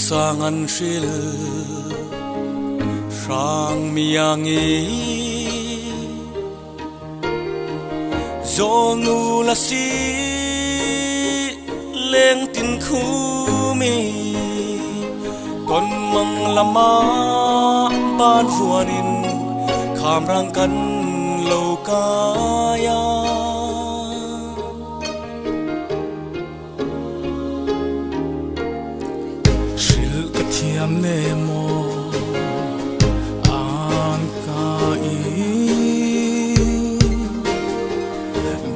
Sangan shil sang miyangi zonu la si leng tin khumi kon mang lama ban fuanin kham rang kan lo kaya nemo an kai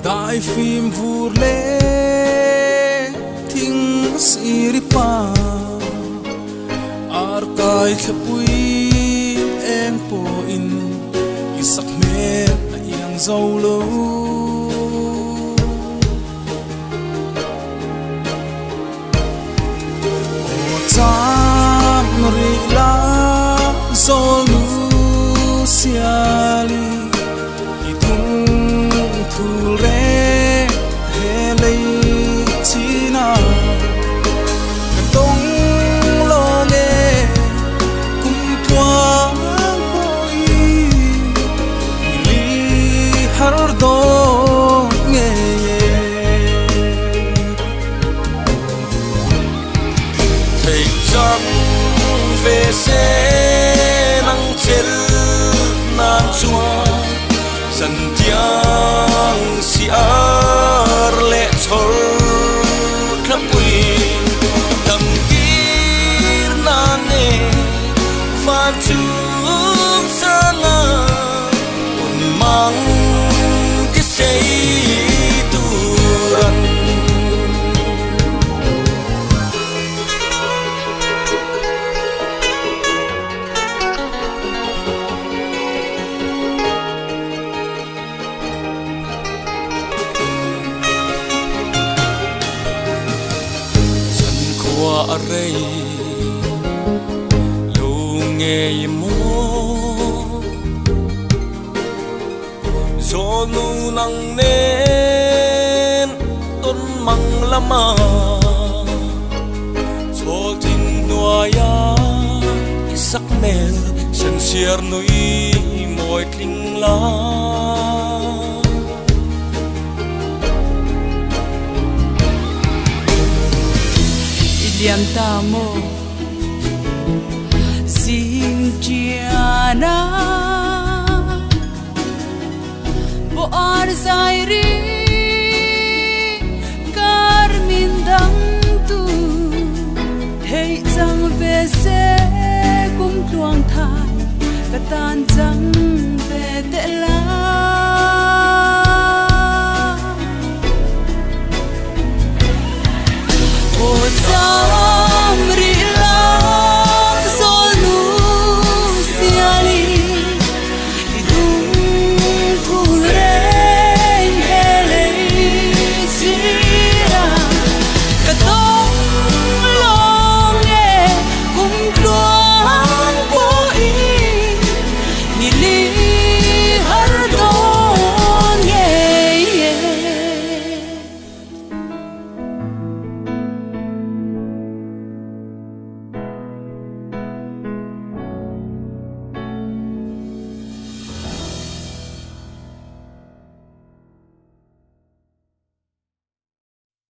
dai phim vur le thing siripa ar kai khapui en po in isak me yang zolo Rila solusiali itung thule helei china katong longe kum tua boi li har do nge thei chang về xe nắng trên nan chua dần tiếng xiar lệ chol khắp quỳ đầm kín nan nè phan chung sang à còn mang cái say turan array lu nghe mo zonu nang nen ton mang lama chol tin noya isak mel sen siar nui moi kling la liam tamo Sintiana bo ar zairi karmin dang tu thei chang ve se kum tuang thai katan chang ve te la